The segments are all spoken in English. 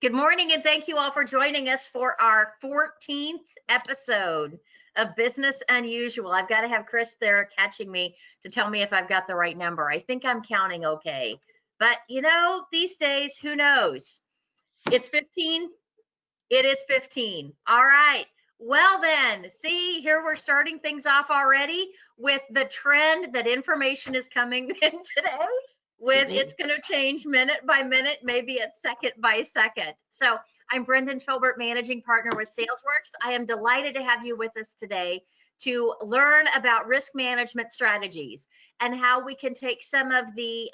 Good morning, and thank you all for joining us for our 14th episode of Business Unusual. I've got to have Chris there catching me to tell me if I've got the right number. I think I'm counting okay. But you know, these days, who knows? It's 15. It is 15. All right. Well then, see, here we're starting things off already with the trend that information is coming in today. With it's going to change minute by minute, maybe it's second by second. So I'm Brendan Filbert, managing partner with SalesWorks. I am delighted to have you with us today to learn about risk management strategies and how we can take some of the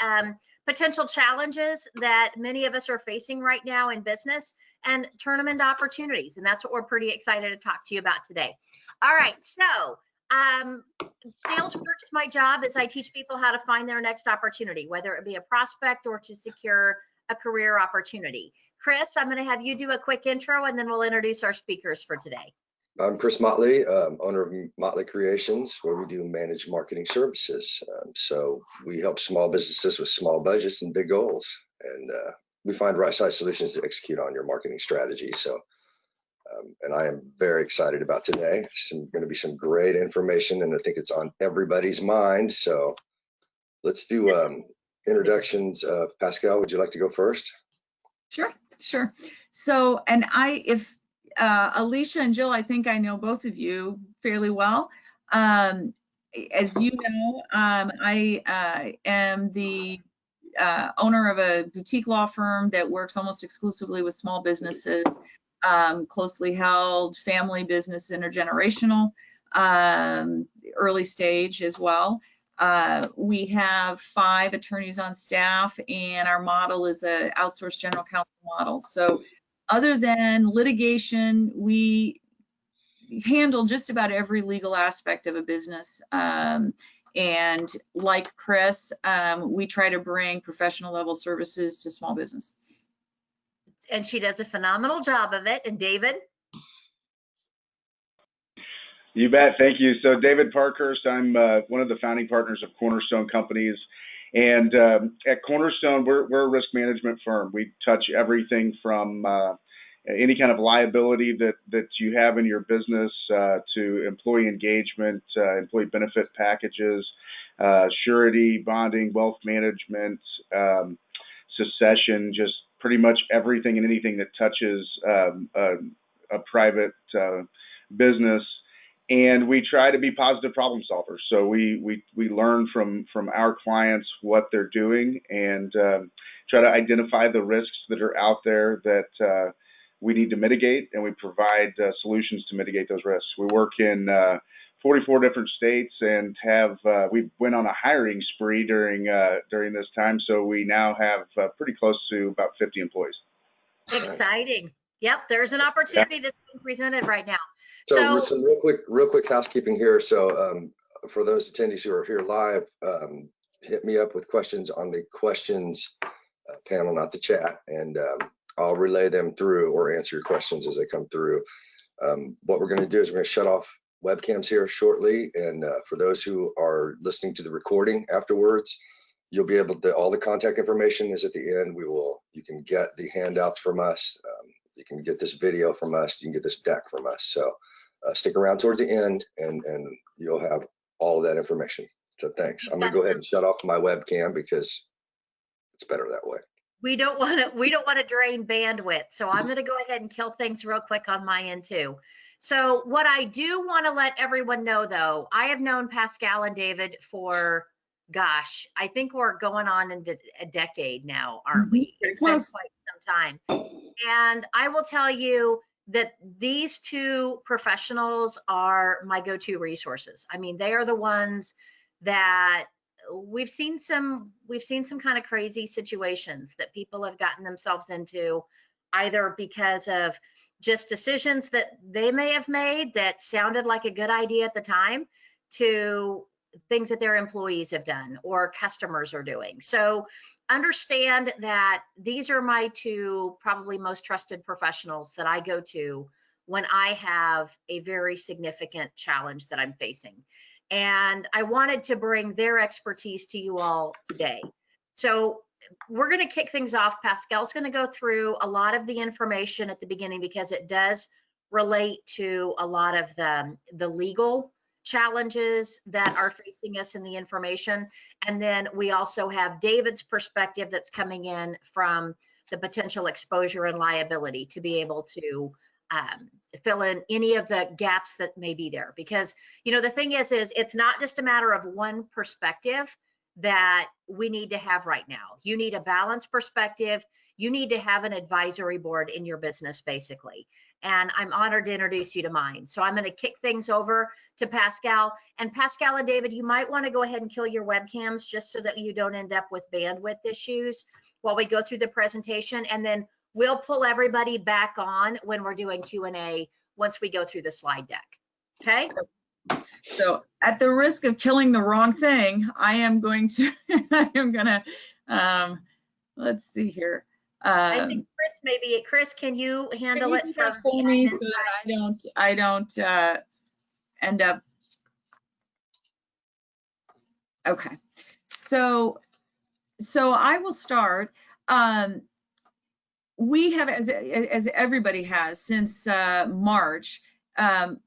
potential challenges that many of us are facing right now in business and turn them into opportunities. And that's what we're pretty excited to talk to you about today. All right, so SalesWorks, my job is I teach people how to find their next opportunity, whether it be a prospect or to secure a career opportunity. Chris, I'm going to have you do a quick intro and then we'll introduce our speakers for today. I'm Chris Motley, owner of Motley Creations, where we do managed marketing services. So we help small businesses with small budgets and big goals. And we find right-sized solutions to execute on your marketing strategy. So and I am very excited about today. It's going to be some great information, and I think it's on everybody's mind. So let's do introductions. Pascale, would you like to go first? Sure. So, and if Alicia and Jill, I think I know both of you fairly well. As you know, I am the owner of a boutique law firm that works almost exclusively with small businesses. Closely held, family business, intergenerational, early stage as well. We have 5 attorneys on staff, and our model is an outsourced general counsel model. So other than litigation, we handle just about every legal aspect of a business. And like Chris, we try to bring professional level services to small business. And she does a phenomenal job of it. And David? You bet. Thank you. So David Parkhurst, I'm one of the founding partners of Cornerstone Companies. And at Cornerstone, we're a risk management firm. We touch everything from any kind of liability that you have in your business to employee engagement, employee benefit packages, surety, bonding, wealth management, succession, just pretty much everything and anything that touches a private business. And we try to be positive problem solvers. So we learn from our clients what they're doing and try to identify the risks that are out there that we need to mitigate, and we provide solutions to mitigate those risks. We work in 44 different states and we went on a hiring spree during this time. So we now have pretty close to about 50 employees. Exciting. Yep, there's an opportunity that's being presented right now. So some real quick housekeeping here. So for those attendees who are here live, hit me up with questions on the questions panel, not the chat, and I'll relay them through or answer your questions as they come through. What we're going to do is we're going to shut off webcams here shortly, and for those who are listening to the recording afterwards, you'll be able to, all the contact information is at the end. You can get the handouts from us, you can get this video from us, you can get this deck from us. So stick around towards the end and you'll have all of that information. So thanks. I'm gonna go ahead and shut off my webcam because it's better that way. We don't want to drain bandwidth. So I'm going to go ahead and kill things real quick on my end too. So what I do want to let everyone know, though, I have known Pascale and David for, gosh, I think we're going on into a decade now, aren't we? It's been quite some time. And I will tell you that these two professionals are my go-to resources. I mean, they are the ones that we've seen some kind of crazy situations that people have gotten themselves into, either because of just decisions that they may have made that sounded like a good idea at the time, to things that their employees have done or customers are doing. So understand that these are my two probably most trusted professionals that I go to when I have a very significant challenge that I'm facing. And I wanted to bring their expertise to you all today. So we're going to kick things off. Pascale's going to go through a lot of the information at the beginning because it does relate to a lot of the legal challenges that are facing us in the information. And then we also have David's perspective that's coming in from the potential exposure and liability to be able to fill in any of the gaps that may be there. Because, you know, the thing is it's not just a matter of one perspective that we need to have right now. You need a balanced perspective. You need to have an advisory board in your business, basically. And I'm honored to introduce you to mine. So I'm going to kick things over to Pascale. And Pascale and David, you might want to go ahead and kill your webcams just so that you don't end up with bandwidth issues while we go through the presentation. And then we'll pull everybody back on when we're doing Q&A once we go through the slide deck. Okay? So at the risk of killing the wrong thing, I am going to, let's see here. I think Chris, can you handle it from for me so that I don't end up. Okay, so I will start. We have, as everybody has since March,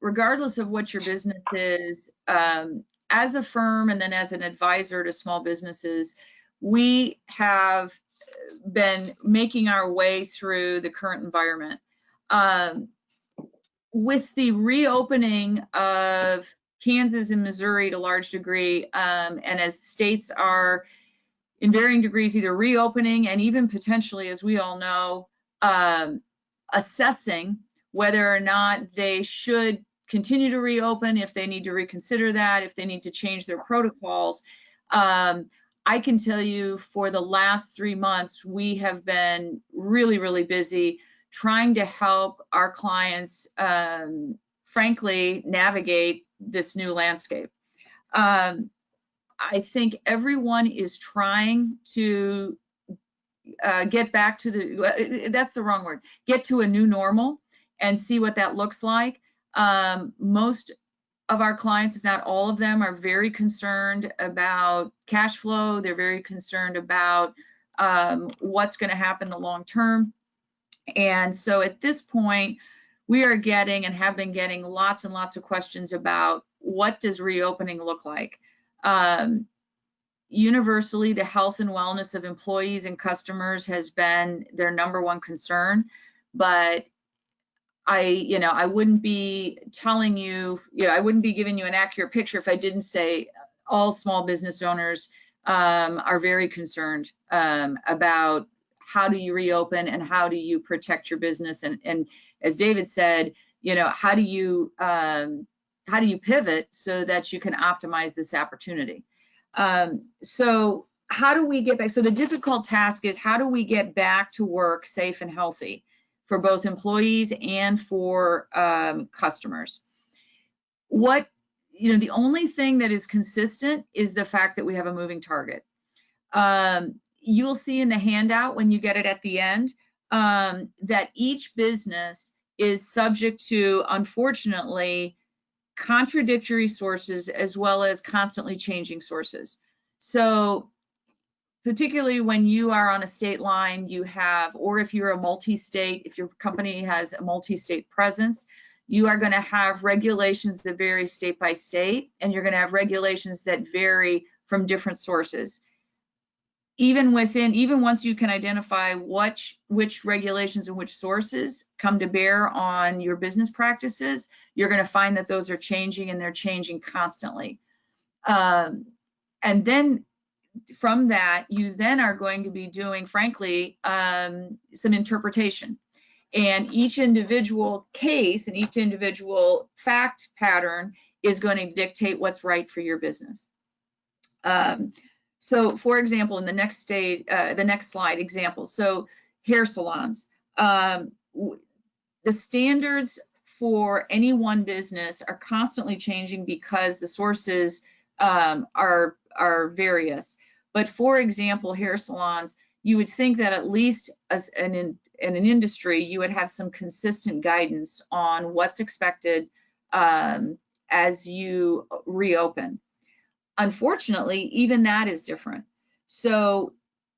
regardless of what your business is, as a firm and then as an advisor to small businesses, we have been making our way through the current environment. With the reopening of Kansas and Missouri to a large degree, and as states are in varying degrees either reopening and even potentially, as we all know, assessing whether or not they should continue to reopen, if they need to reconsider that, if they need to change their protocols. I can tell you for the last 3 months, we have been really, really busy trying to help our clients, frankly, navigate this new landscape. I think everyone is trying to get back to that's the wrong word, get to a new normal and see what that looks like. Most of our clients, if not all of them, are very concerned about cash flow. They're very concerned about what's going to happen in the long term. And so at this point, we are getting and have been getting lots and lots of questions about what does reopening look like. Universally, the health and wellness of employees and customers has been their #1 concern, but I wouldn't be telling you, I wouldn't be giving you an accurate picture if I didn't say all small business owners are very concerned about how do you reopen and how do you protect your business, and as David said, how do you pivot so that you can optimize this opportunity. So how do we get back? So the difficult task is, how do we get back to work safe and healthy for both employees and for customers? The only thing that is consistent is the fact that we have a moving target. You'll see in the handout when you get it at the end that each business is subject to, unfortunately, contradictory sources as well as constantly changing sources. So particularly when you are on a state line, you have, or if you're a multi-state, if your company has a multi-state presence, you are going to have regulations that vary state by state, and you're going to have regulations that vary from different sources. Even once you can identify which regulations and which sources come to bear on your business practices, you're going to find that those are changing, and they're changing constantly. And then from that, you then are going to be doing, frankly, some interpretation. And each individual case and each individual fact pattern is going to dictate what's right for your business. So for example, in the next slide example, so hair salons, the standards for any one business are constantly changing because the sources are various. But for example, hair salons, you would think that at least as in an industry, you would have some consistent guidance on what's expected as you reopen. Unfortunately, even that is different. So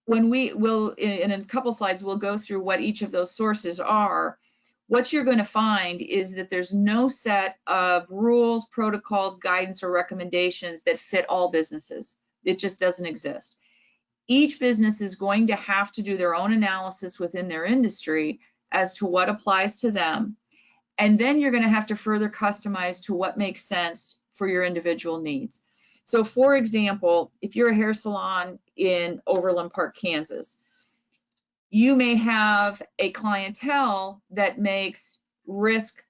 when we will, in a couple slides, we'll go through what each of those sources are. What you're going to find is that there's no set of rules, protocols, guidance, or recommendations that fit all businesses. It just doesn't exist. Each business is going to have to do their own analysis within their industry as to what applies to them. And then you're going to have to further customize to what makes sense for your individual needs. So for example, if you're a hair salon in Overland Park, Kansas, you may have a clientele that makes risk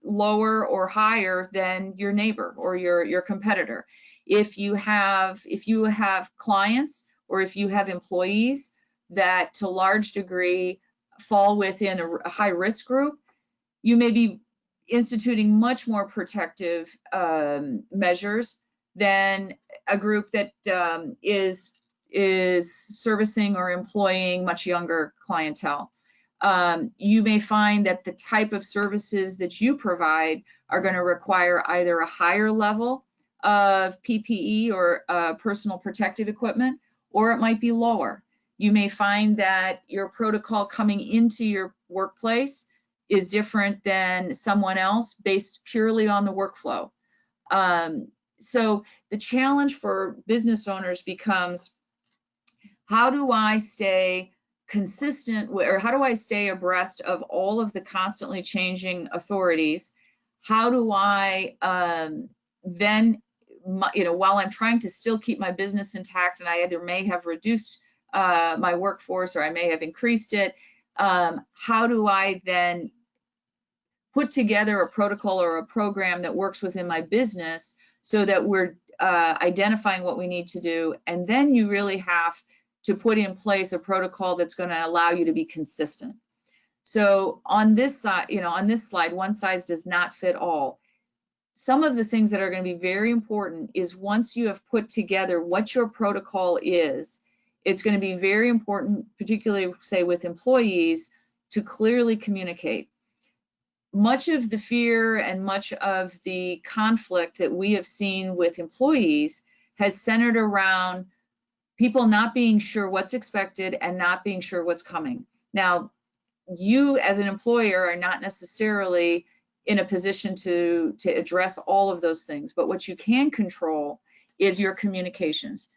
lower or higher than your neighbor or your competitor. If you have clients or if you have employees that to a large degree fall within a high risk group, you may be instituting much more protective measures than a group that is servicing or employing much younger clientele. You may find that the type of services that you provide are going to require either a higher level of PPE or personal protective equipment, or it might be lower. You may find that your protocol coming into your workplace is different than someone else based purely on the workflow. So the challenge for business owners becomes, how do I stay consistent or how do I stay abreast of all of the constantly changing authorities? How do I then, while I'm trying to still keep my business intact and I either may have reduced my workforce or I may have increased it, how do I then put together a protocol or a program that works within my business so that we're identifying what we need to do, and then you really have to put in place a protocol that's going to allow you to be consistent. So on this side, on this slide, one size does not fit all. Some of the things that are going to be very important is once you have put together what your protocol is, it's going to be very important, particularly say with employees, to clearly communicate. Much of the fear and much of the conflict that we have seen with employees has centered around people not being sure what's expected and not being sure what's coming. Now, you as an employer are not necessarily in a position to address all of those things, but what you can control is your communications.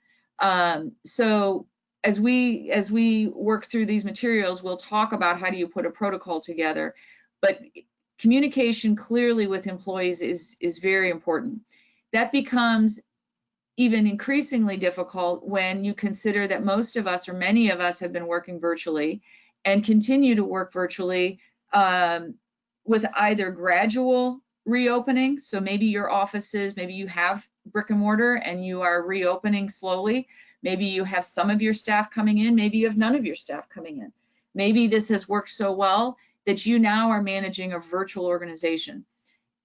So as we work through these materials, we'll talk about how do you put a protocol together, but communication clearly with employees is very important. That becomes even increasingly difficult when you consider that most of us or many of us have been working virtually and continue to work virtually with either gradual reopening. So maybe your offices, maybe you have brick and mortar and you are reopening slowly. Maybe you have some of your staff coming in, maybe you have none of your staff coming in. Maybe this has worked so well that you now are managing a virtual organization.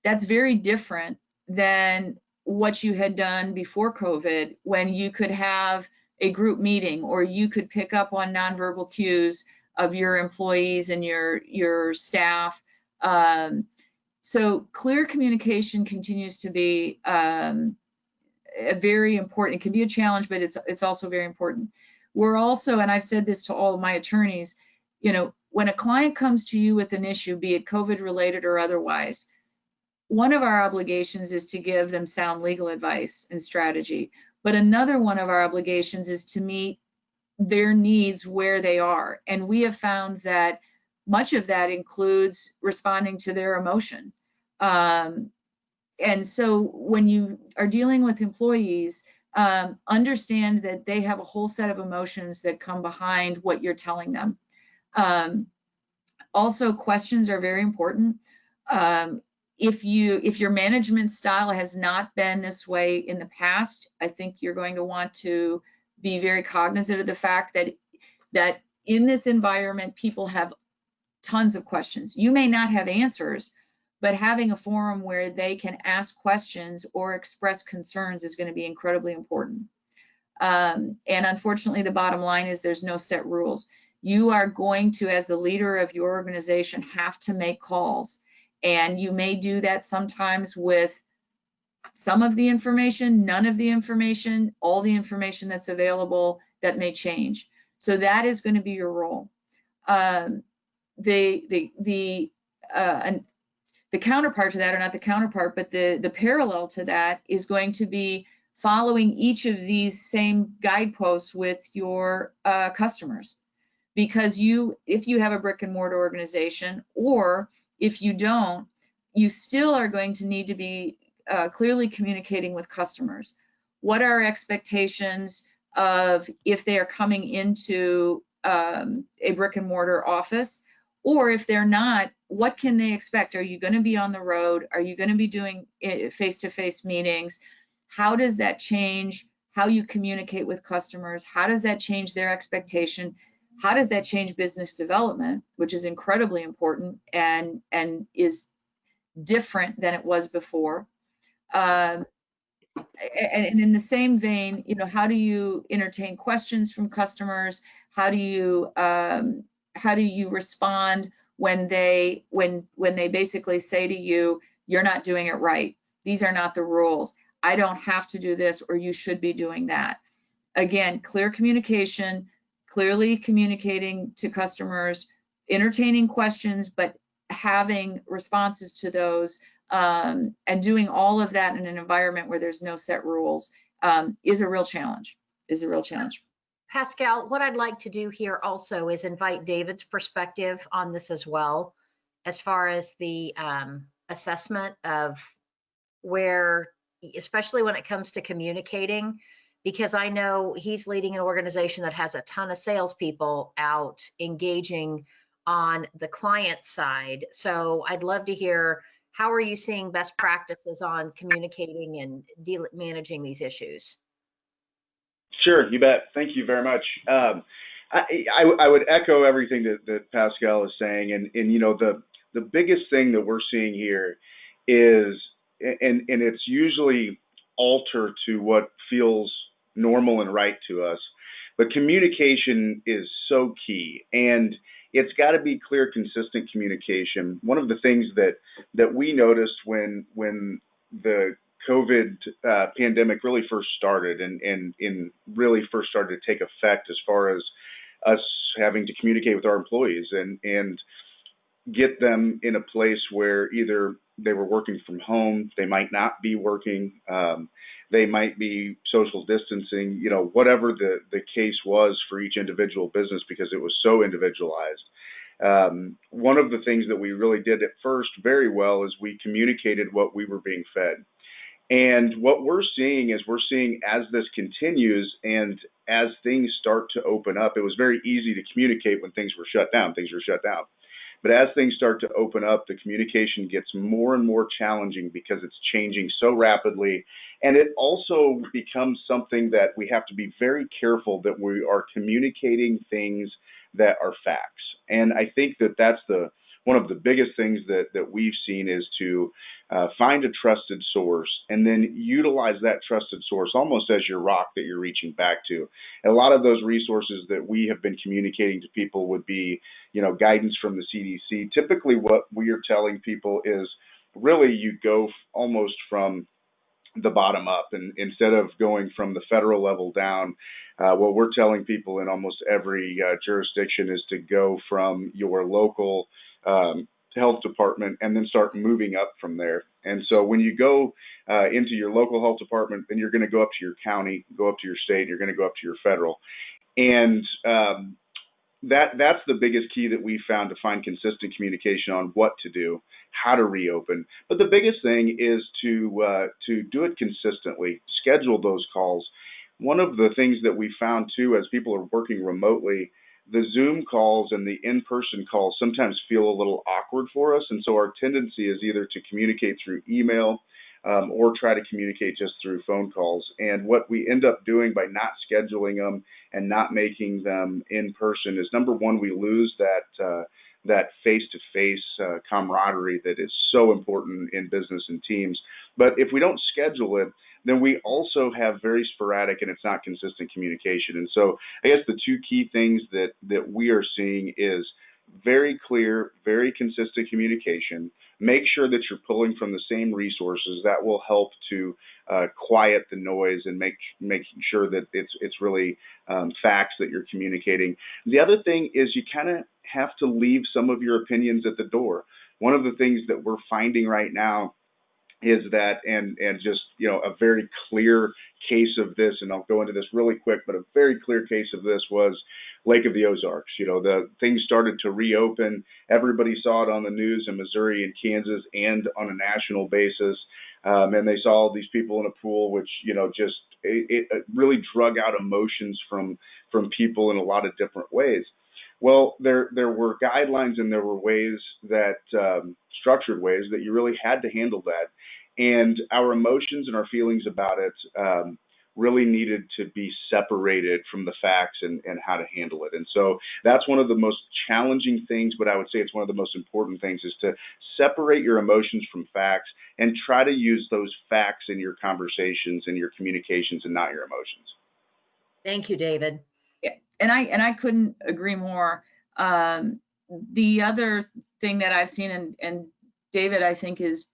That's very different than what you had done before COVID, when you could have a group meeting or you could pick up on nonverbal cues of your employees and your staff. So clear communication continues to be very important. It can be a challenge, but it's also very important. We're also, and I've said this to all of my attorneys, when a client comes to you with an issue, be it COVID related or otherwise, one of our obligations is to give them sound legal advice and strategy. But another one of our obligations is to meet their needs where they are. And we have found that much of that includes responding to their emotion. And so when you are dealing with employees, understand that they have a whole set of emotions that come behind what you're telling them. Also, questions are very important. If your management style has not been this way in the past, I think you're going to want to be very cognizant of the fact that in this environment, people have tons of questions. You may not have answers, but having a forum where they can ask questions or express concerns is going to be incredibly important. And unfortunately, the bottom line is there's no set rules. You are going to, as the leader of your organization, have to make calls. And you may do that sometimes with some of the information, none of the information, all the information that's available, that may change. So that is going to be your role. The counterpart to that, or not the counterpart, but the parallel to that is going to be following each of these same guideposts with your customers. Because if you have a brick and mortar organization, or if you don't, you still are going to need to be clearly communicating with customers. What are expectations of if they are coming into a brick and mortar office? Or if they're not, what can they expect? Are you going to be on the road? Are you going to be doing face-to-face meetings? How does that change how you communicate with customers? How does that change their expectation? How does that change business development, which is incredibly important and is different than it was before? And in the same vein, how do you entertain questions from customers? How do you respond when they basically say to you, you're not doing it right. These are not the rules. I don't have to do this, or you should be doing that. Again, clear communication, clearly communicating to customers, entertaining questions, but having responses to those, and doing all of that in an environment where there's no set rules is a real challenge. Pascale, what I'd like to do here also is invite David's perspective on this as well, as far as the assessment of where, especially when it comes to communicating, because I know he's leading an organization that has a ton of salespeople out engaging on the client side. So I'd love to hear, how are you seeing best practices on communicating and managing these issues? Sure, you bet. Thank you very much. I would echo everything that Pascale is saying, and the biggest thing that we're seeing here is, and it's usually alter to what feels normal and right to us, but communication is so key, and it's got to be clear, consistent communication. One of the things that we noticed when the COVID pandemic really first started and really first started to take effect, as far as us having to communicate with our employees and get them in a place where either they were working from home, they might not be working, they might be social distancing, whatever the case was for each individual business, because it was so individualized. One of the things that we really did at first very well is we communicated what we were being fed. And what we're seeing as this continues and as things start to open up, it was very easy to communicate when things were shut down. But as things start to open up, the communication gets more and more challenging because it's changing so rapidly. And it also becomes something that we have to be very careful that we are communicating things that are facts. And I think that that's one of the biggest things that we've seen is to find a trusted source and then utilize that trusted source almost as your rock that you're reaching back to. And a lot of those resources that we have been communicating to people would be, guidance from the CDC. Typically what we are telling people is really you go almost from the bottom up, and instead of going from the federal level down, what we're telling people in almost every jurisdiction is to go from your local health department and then start moving up from there. And so when you go into your local health department, then you're going to go up to your county, go up to your state, you're going to go up to your federal. And that's the biggest key that we found, to find consistent communication on what to do, how to reopen. But the biggest thing is to do it consistently, schedule those calls. One of the things that we found too, as people are working remotely, the Zoom calls and the in-person calls sometimes feel a little awkward for us. And so our tendency is either to communicate through email or try to communicate just through phone calls. And what we end up doing by not scheduling them and not making them in person is, number one, we lose that face-to-face camaraderie that is so important in business and teams. But if we don't schedule it, then we also have very sporadic and it's not consistent communication. And so I guess the two key things that we are seeing is, very clear, very consistent communication. Make sure that you're pulling from the same resources. That will help to quiet the noise and making sure that it's really facts that you're communicating. The other thing is you kind of have to leave some of your opinions at the door. One of the things that we're finding right now is that, and just, a very clear case of this, and I'll go into this really quick, but a very clear case of this was Lake of the Ozarks. The things started to reopen. Everybody saw it on the news in Missouri and Kansas and on a national basis. And they saw all these people in a pool, which, just it really drug out emotions from people in a lot of different ways. Well, there were guidelines and there were ways that, structured ways that you really had to handle that. And our emotions and our feelings about it really needed to be separated from the facts and how to handle it. And so that's one of the most challenging things, but I would say it's one of the most important things, is to separate your emotions from facts and try to use those facts in your conversations and your communications and not your emotions. Thank you, David. And I couldn't agree more. The other thing that I've seen, and David, I think, is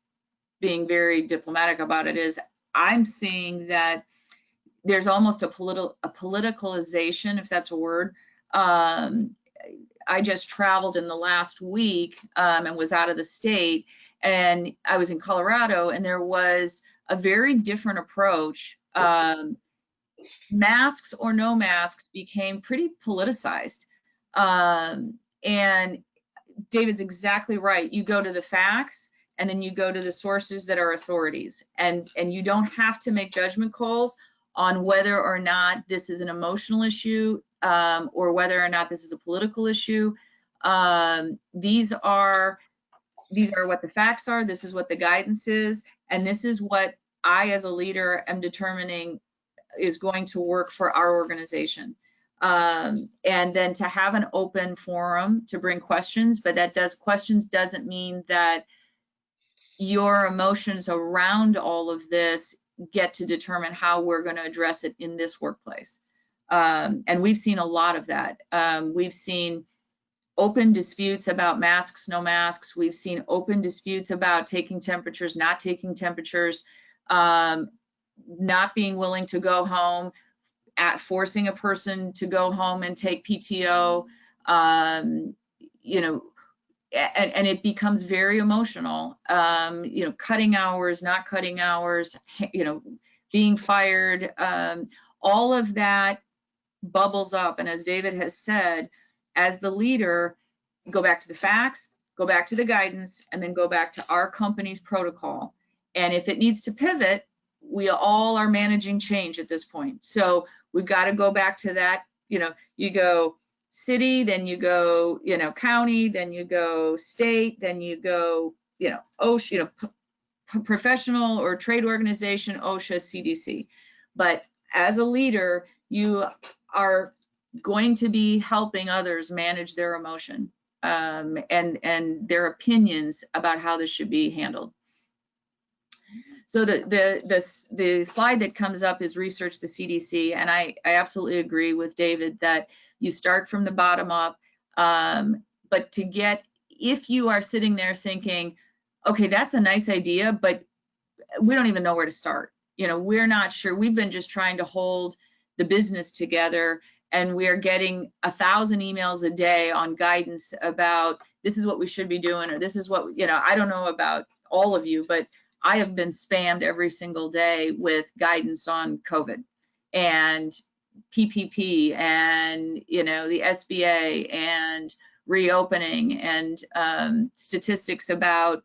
being very diplomatic about it, is I'm seeing that there's almost a politicalization, if that's a word. I just traveled in the last week and was out of the state, and I was in Colorado, and there was a very different approach. Masks or no masks became pretty politicized. And David's exactly right. You go to the facts, and then you go to the sources that are authorities, and you don't have to make judgment calls on whether or not this is an emotional issue or whether or not this is a political issue. These are what the facts are. This is what the guidance is, and this is what I, as a leader, am determining is going to work for our organization. And then to have an open forum to bring questions, but questions doesn't mean that your emotions around all of this get to determine how we're going to address it in this workplace. And we've seen a lot of that. We've seen open disputes about masks, no masks. We've seen open disputes about taking temperatures, not taking temperatures, not being willing to go home, forcing a person to go home and take PTO, and it becomes very emotional, cutting hours, not cutting hours, being fired, all of that bubbles up. And as David has said, as the leader, go back to the facts, go back to the guidance, and then go back to our company's protocol. And if it needs to pivot, we all are managing change at this point. So we've got to go back to that. You go city, then you go, county, then you go state, then you go, OSHA, professional or trade organization, OSHA, CDC. But as a leader, you are going to be helping others manage their emotion and their opinions about how this should be handled. So the slide that comes up is research the CDC, and I absolutely agree with David that you start from the bottom up, but if you are sitting there thinking, okay, that's a nice idea, but we don't even know where to start. We're not sure. We've been just trying to hold the business together, and we are getting 1,000 emails a day on guidance about this is what we should be doing, or this is what, I don't know about all of you, but I have been spammed every single day with guidance on COVID and PPP and, the SBA and reopening and statistics about,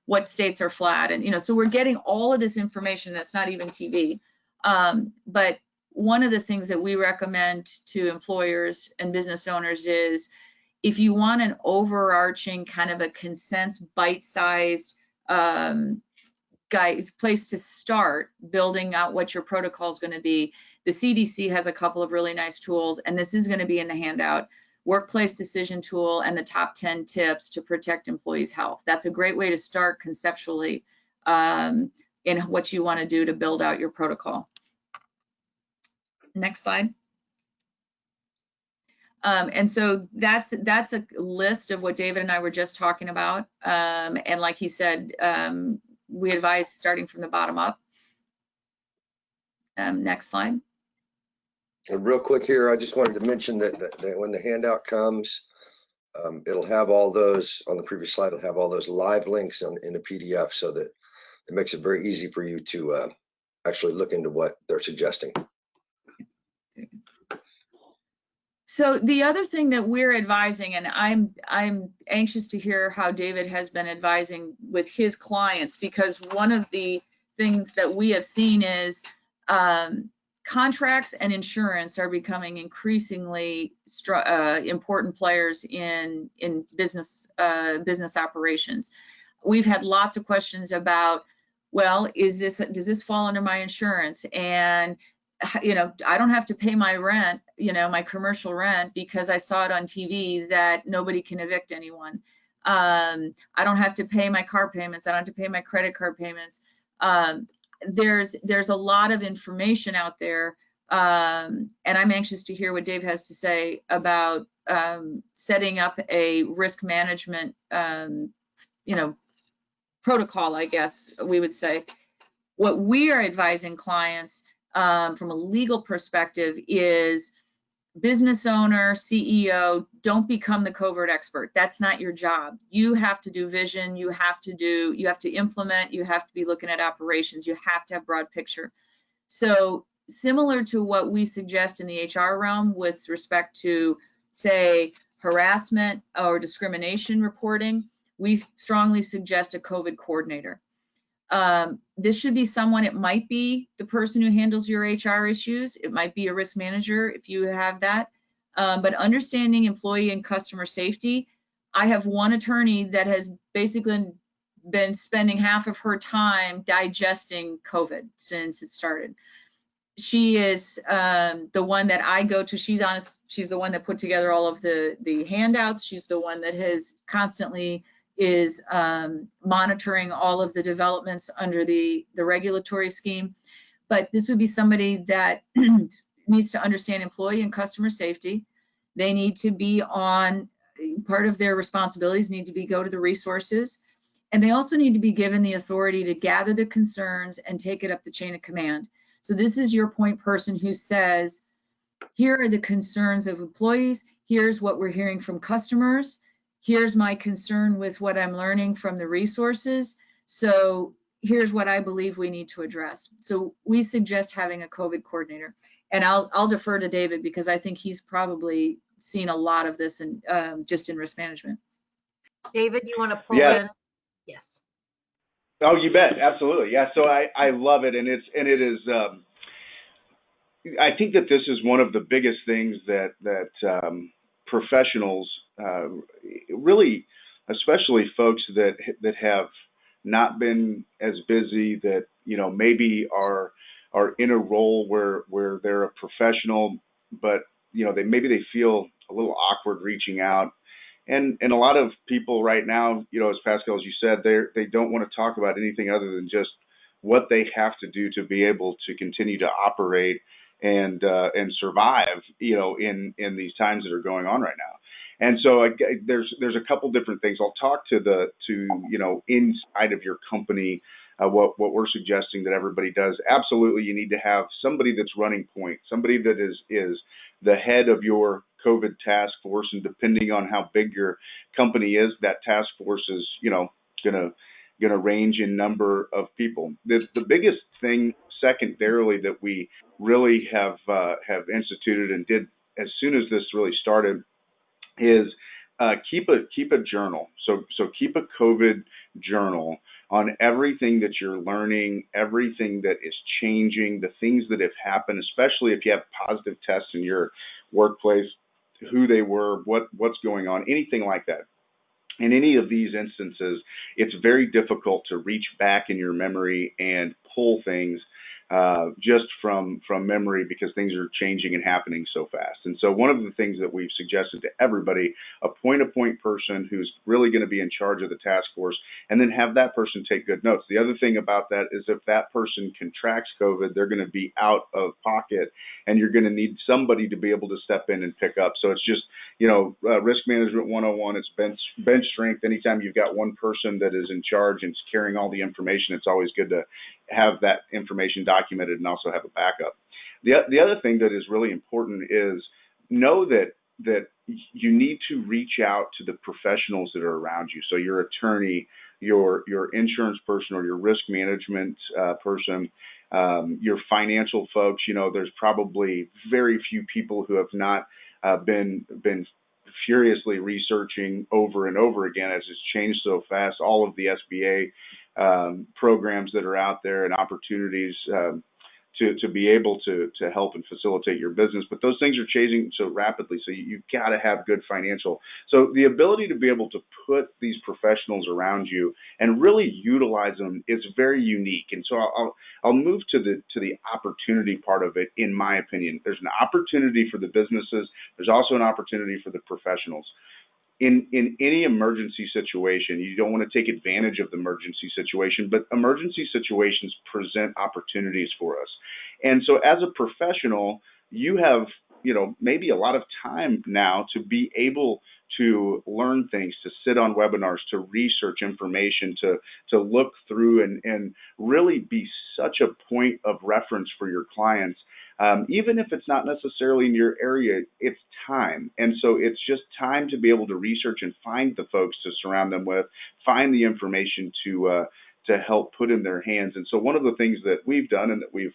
what states are flat. And, so we're getting all of this information that's not even TV. But one of the things that we recommend to employers and business owners is, if you want an overarching kind of a consensus, bite-sized place to start building out what your protocol is going to be, the CDC has a couple of really nice tools, and this is going to be in the handout: workplace decision tool and the top 10 tips to protect employees' health. That's a great way to start conceptually in what you want to do to build out your protocol. Next slide. And so that's a list of what David and I were just talking about. And like he said, we advise starting from the bottom up. Next slide. And real quick here, I just wanted to mention that when the handout comes, it'll have all those on the previous slide. It'll have all those live links in a PDF, so that it makes it very easy for you to actually look into what they're suggesting. So the other thing that we're advising, and I'm anxious to hear how David has been advising with his clients, because one of the things that we have seen is contracts and insurance are becoming increasingly important players in business operations. We've had lots of questions about, well, does this fall under my insurance? And I don't have to pay my rent, my commercial rent, because I saw it on TV that nobody can evict anyone. I don't have to pay my car payments. I don't have to pay my credit card payments. There's a lot of information out there, and I'm anxious to hear what Dave has to say about setting up a risk management, protocol, I guess we would say. What we are advising clients from a legal perspective is business owner, CEO, don't become the covert expert. That's not your job. You have to do vision, you have to implement, you have to be looking at operations, you have to have broad picture. So similar to what we suggest in the HR realm with respect to, say, harassment or discrimination reporting, we strongly suggest a COVID coordinator. This should be someone, it might be the person who handles your HR issues. It might be a risk manager if you have that. But understanding employee and customer safety, I have one attorney that has basically been spending half of her time digesting COVID since it started. She is the one that I go to. She's the one that put together all of the handouts. She's the one that has constantly is monitoring all of the developments under the regulatory scheme. But this would be somebody that needs to understand employee and customer safety. They need to be on, part of their responsibilities need to be go to the resources. And they also need to be given the authority to gather the concerns and take it up the chain of command. So this is your point person who says, here are the concerns of employees. Here's what we're hearing from customers. Here's my concern with what I'm learning from the resources. So here's what I believe we need to address. So we suggest having a COVID coordinator. And I'll defer to David because I think he's probably seen a lot of this in just in risk management. David, you want to pull Yeah. in? Yes. Oh, you bet. Absolutely. Yeah. So I love it. And it is, I think that this is one of the biggest things that professionals, really, especially folks that have not been as busy, that, maybe are in a role where they're a professional, but, maybe they feel a little awkward reaching out. And a lot of people right now, as Pascale, as you said, they don't want to talk about anything other than just what they have to do to be able to continue to operate and survive, in these times that are going on right now. And so there's a couple different things. I'll talk to inside of your company, what we're suggesting that everybody does. Absolutely, you need to have somebody that's running point, somebody that is the head of your COVID task force, and depending on how big your company is, that task force is, gonna range in number of people. The biggest thing, secondarily, that we really have instituted and did as soon as this really started is keep a journal. So keep a COVID journal on everything that you're learning, everything that is changing, the things that have happened, especially if you have positive tests in your workplace, who they were, what's going on, anything like that. In any of these instances, it's very difficult to reach back in your memory and pull things just from memory, because things are changing and happening so fast. And so one of the things that we've suggested to everybody, appoint a point person who's really going to be in charge of the task force, and then have that person take good notes. The other thing about that is if that person contracts COVID, they're going to be out of pocket, and you're going to need somebody to be able to step in and pick up. So it's just, risk management 101, it's bench strength. Anytime you've got one person that is in charge and is carrying all the information, it's always good to have that information documented and also have a backup. The other thing that is really important is know that you need to reach out to the professionals that are around you. So your attorney, your insurance person, or your risk management person, your financial folks. There's probably very few people who have not been furiously researching over and over again, as it's changed so fast. All of the SBA programs that are out there and opportunities to be able to help and facilitate your business. But those things are changing so rapidly, so you've got to have good financial. So the ability to be able to put these professionals around you and really utilize them is very unique. And so I'll move to the opportunity part of it. In my opinion, there's an opportunity for the businesses. There's also an opportunity for the professionals. In any emergency situation, you don't want to take advantage of the emergency situation, but emergency situations present opportunities for us. And so as a professional, you have, maybe a lot of time now to be able to learn things, to sit on webinars, to research information, to look through and really be such a point of reference for your clients. Even if it's not necessarily in your area, it's time. And so it's just time to be able to research and find the folks to surround them with, find the information to help put in their hands. And so one of the things that we've done and that we've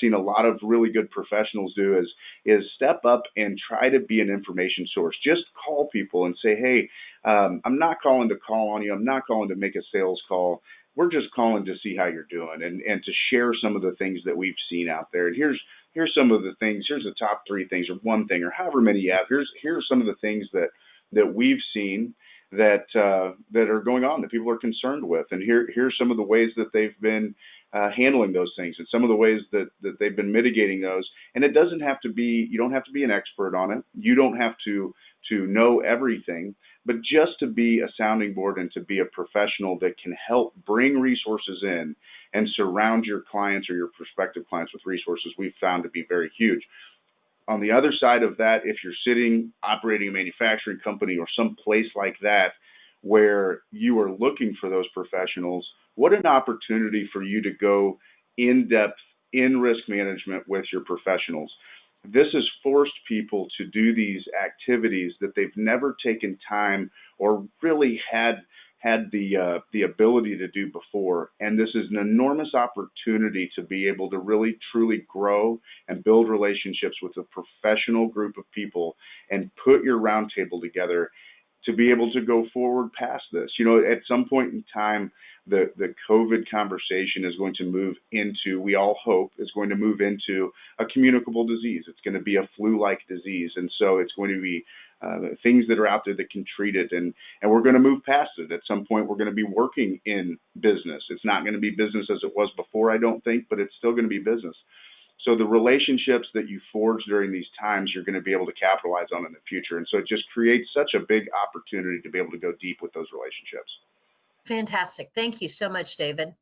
seen a lot of really good professionals do is step up and try to be an information source. Just call people and say, hey, I'm not calling to call on you. I'm not calling to make a sales call. We're just calling to see how you're doing and to share some of the things that we've seen out there. And here's some of the things. Here's the top 3 things, or one thing, or however many you have. Here's some of the things that we've seen that are going on that people are concerned with, and here's some of the ways that they've been handling those things, and some of the ways that they've been mitigating those. And it doesn't have to be, you don't have to be an expert on it. You don't have to know everything, but just to be a sounding board and to be a professional that can help bring resources in and surround your clients or your prospective clients with resources, we've found to be very huge. On the other side of that, if you're sitting operating a manufacturing company or some place like that where you are looking for those professionals, what an opportunity for you to go in depth in risk management with your professionals. This has forced people to do these activities that they've never taken time or really had the ability to do before. And this is an enormous opportunity to be able to really truly grow and build relationships with a professional group of people and put your roundtable together to be able to go forward past this. At some point in time, the COVID conversation is going to move into, we all hope, is going to move into a communicable disease. It's going to be a flu-like disease. And so it's going to be things that are out there that can treat it. And we're going to move past it. At some point, we're going to be working in business. It's not going to be business as it was before, I don't think, but it's still going to be business. So the relationships that you forge during these times, you're going to be able to capitalize on in the future. And so it just creates such a big opportunity to be able to go deep with those relationships. Fantastic. Thank you so much, David.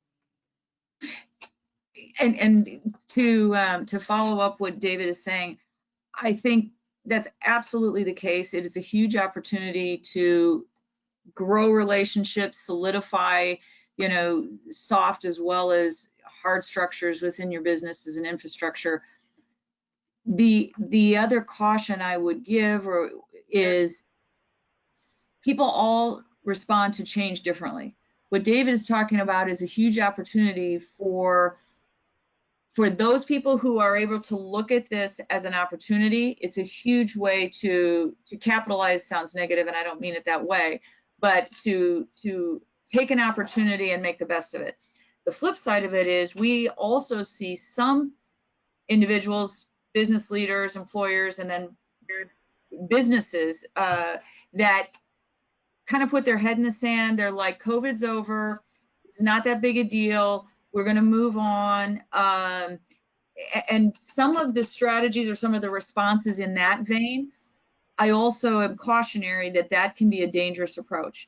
And to follow up what David is saying, I think that's absolutely the case. It is a huge opportunity to grow relationships, solidify, soft as well as hard structures within your business as an infrastructure. The other caution I would give is people all respond to change differently. What David is talking about is a huge opportunity for those people who are able to look at this as an opportunity. It's a huge way to capitalize. Sounds negative, and I don't mean it that way, but to take an opportunity and make the best of it. The flip side of it is we also see some individuals, business leaders, employers, and then businesses that kind of put their head in the sand. They're like, COVID's over. It's not that big a deal. We're going to move on. And some of the strategies or some of the responses in that vein, I also am cautionary that that can be a dangerous approach.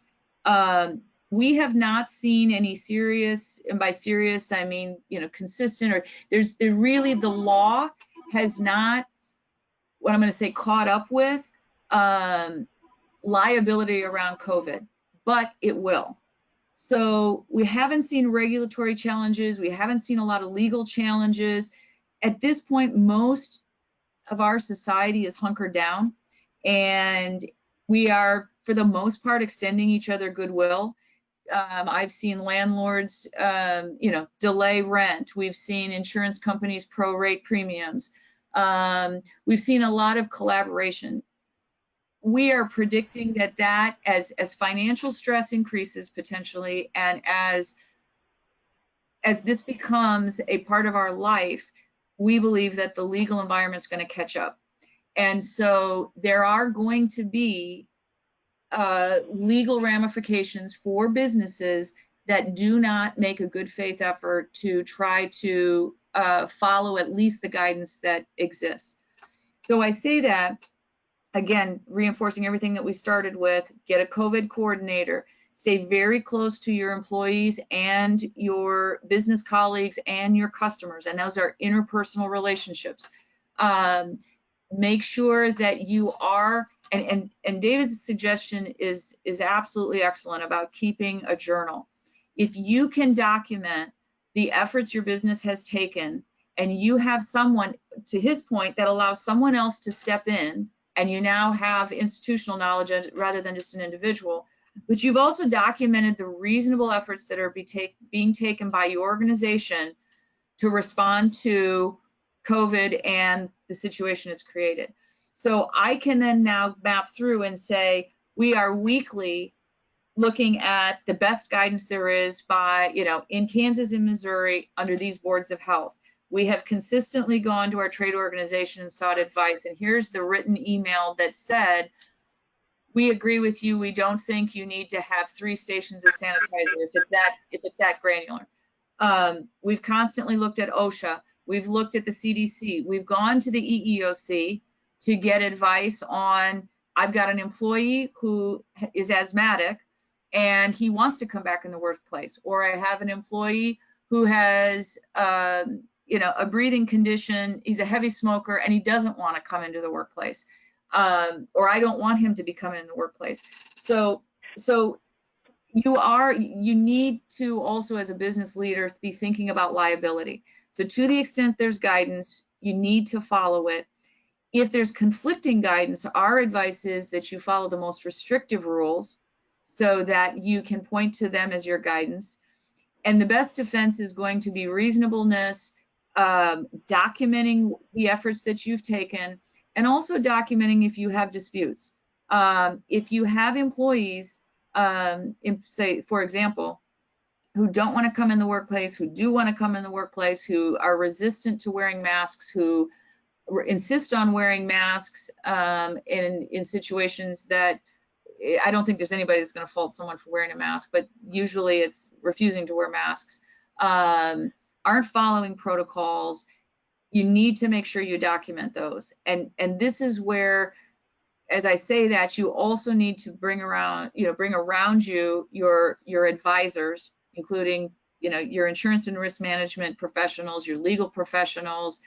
We have not seen any serious, and by serious, I mean, consistent, or there really, the law has not, what I'm going to say, caught up with liability around COVID, but it will. So we haven't seen regulatory challenges. We haven't seen a lot of legal challenges. At this point, most of our society is hunkered down, and we are, for the most part, extending each other goodwill. I've seen landlords, delay rent. We've seen insurance companies prorate premiums. We've seen a lot of collaboration. We are predicting that as financial stress increases potentially, and as this becomes a part of our life, we believe that the legal environment's going to catch up. And so there are going to be legal ramifications for businesses that do not make a good faith effort to try to follow at least the guidance that exists. So I say that, again, reinforcing everything that we started with: get a COVID coordinator, stay very close to your employees and your business colleagues and your customers, and those are interpersonal relationships. Make sure that you are, and David's suggestion is absolutely excellent about keeping a journal. If you can document the efforts your business has taken, and you have someone, to his point, that allows someone else to step in, and you now have institutional knowledge rather than just an individual, but you've also documented the reasonable efforts that are being taken by your organization to respond to COVID and the situation it's created. So I can then now map through and say, we are weekly looking at the best guidance there is by, in Kansas and Missouri under these boards of health. We have consistently gone to our trade organization and sought advice. And here's the written email that said, we agree with you. We don't think you need to have 3 stations of sanitizer if it's that granular. We've constantly looked at OSHA. We've looked at the CDC. We've gone to the EEOC to get advice on, I've got an employee who is asthmatic and he wants to come back in the workplace, or I have an employee who has a breathing condition, he's a heavy smoker and he doesn't want to come into the workplace, or I don't want him to be coming in the workplace. So you need to also, as a business leader, be thinking about liability. So to the extent there's guidance, you need to follow it. If there's conflicting guidance, our advice is that you follow the most restrictive rules so that you can point to them as your guidance. And the best defense is going to be reasonableness, documenting the efforts that you've taken, and also documenting if you have disputes. If you have employees, say, for example, who don't want to come in the workplace, who do want to come in the workplace, who are resistant to wearing masks, who insist on wearing masks in situations that I don't think there's anybody that's going to fault someone for wearing a mask, but usually it's refusing to wear masks, aren't following protocols. You need to make sure you document those. And this is where, as I say that, you also need to bring around you your advisors, including your insurance and risk management professionals, your legal professionals,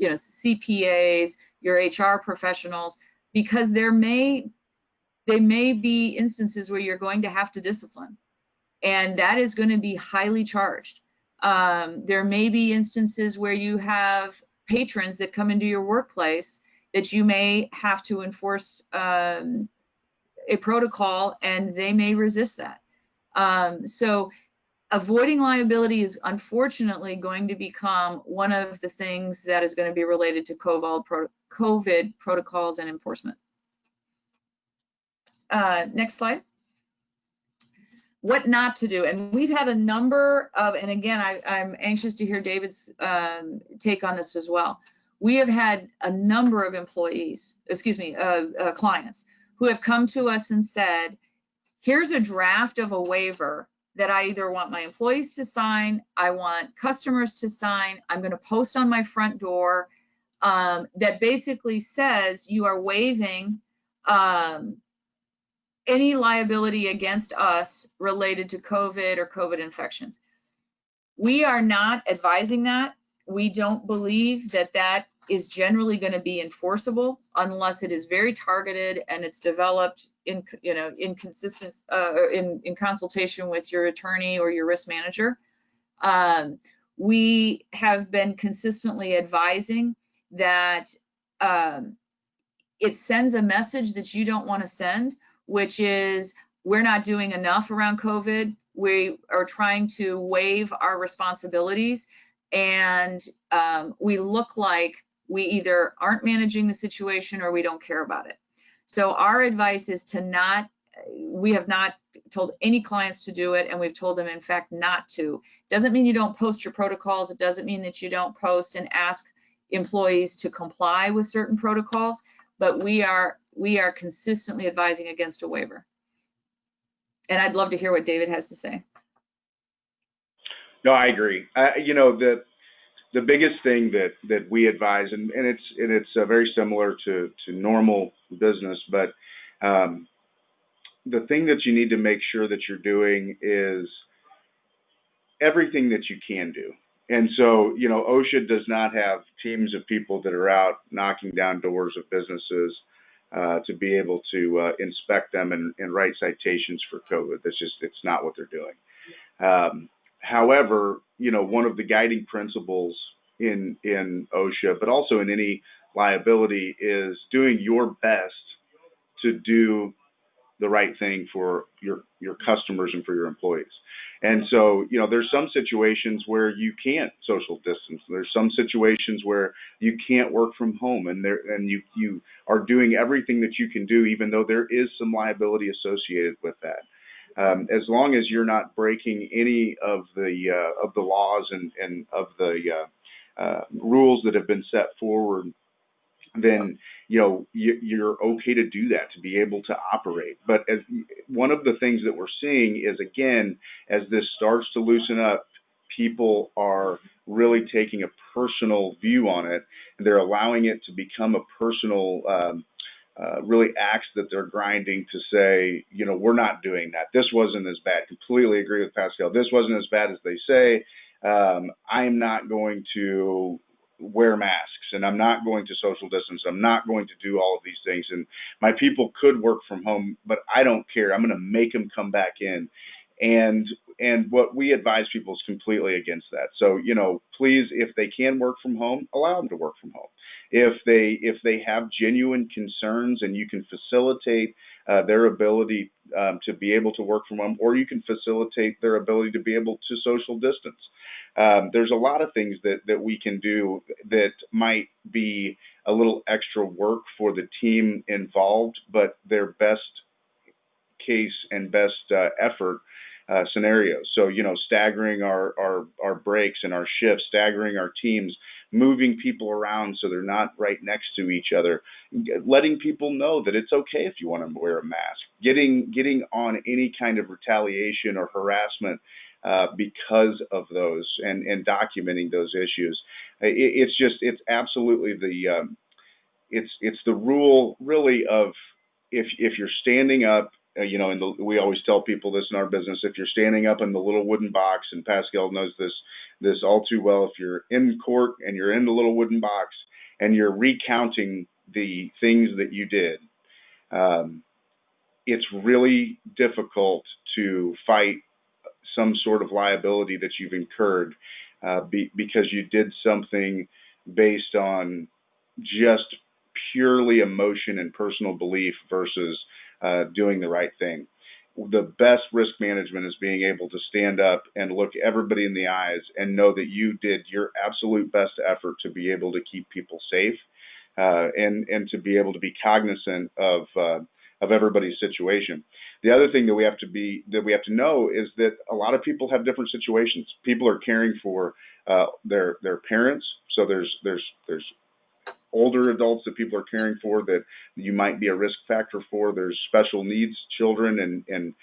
CPAs, your HR professionals, because they may be instances where you're going to have to discipline, and that is going to be highly charged. There may be instances where you have patrons that come into your workplace that you may have to enforce a protocol, and they may resist that. So avoiding liability is unfortunately going to become one of the things that is going to be related to COVID protocols and enforcement. Next slide. What not to do. And we've had a number of, and again, I'm anxious to hear David's take on this as well. We have had a number of clients who have come to us and said, here's a draft of a waiver that I either want my employees to sign, I want customers to sign, I'm going to post on my front door that basically says you are waiving any liability against us related to COVID or COVID infections. We are not advising that. We don't believe that that is generally going to be enforceable unless it is very targeted and it's developed in, in consultation with your attorney or your risk manager. We have been consistently advising that it sends a message that you don't want to send, which is we're not doing enough around COVID. We are trying to waive our responsibilities, and we look like we either aren't managing the situation or we don't care about it. So our advice is to not, we have not told any clients to do it, and we've told them, in fact, not to. Doesn't mean you don't post your protocols. It doesn't mean that you don't post and ask employees to comply with certain protocols, but we are consistently advising against a waiver. And I'd love to hear what David has to say. No, I agree. The biggest thing that we advise, and it's very similar to normal business, but the thing that you need to make sure that you're doing is everything that you can do. And so, OSHA does not have teams of people that are out knocking down doors of businesses to be able to inspect them and write citations for COVID. It's not what they're doing. However, one of the guiding principles in OSHA, but also in any liability, is doing your best to do the right thing for your customers and for your employees. And so, there's some situations where you can't social distance. There's some situations where you can't work from home, and you are doing everything that you can do, even though there is some liability associated with that. As long as you're not breaking any of the laws and of the rules that have been set forward, then you're okay to do that, to be able to operate. But as one of the things that we're seeing is, again, as this starts to loosen up, people are really taking a personal view on it, and they're allowing it to become a personal really axe that they're grinding to say, we're not doing that. This wasn't as bad. Completely agree with Pascale. This wasn't as bad as they say. I'm not going to wear masks, and I'm not going to social distance. I'm not going to do all of these things. And my people could work from home, but I don't care. I'm going to make them come back in. And what we advise people is completely against that. So, please, if they can work from home, allow them to work from home. If they have genuine concerns and you can facilitate their ability to be able to work from home, or you can facilitate their ability to be able to social distance. There's a lot of things that we can do that might be a little extra work for the team involved, but they're best case and best effort scenarios. So, staggering our breaks and our shifts, staggering our teams, moving people around so they're not right next to each other, letting people know that it's okay if you want to wear a mask, getting on any kind of retaliation or harassment because of those, and documenting those issues. It's absolutely it's the rule really of if you're standing up, we always tell people this in our business, if you're standing up in the little wooden box, and Pascale knows this all too well, if you're in court and you're in the little wooden box and you're recounting the things that you did, it's really difficult to fight some sort of liability that you've incurred because you did something based on just purely emotion and personal belief versus doing the right thing. The best risk management is being able to stand up and look everybody in the eyes and know that you did your absolute best effort to be able to keep people safe and to be able to be cognizant of everybody's situation. The other thing that we have to know is that a lot of people have different situations. People are caring for their parents, so there's older adults that people are caring for that you might be a risk factor for. There's special needs children and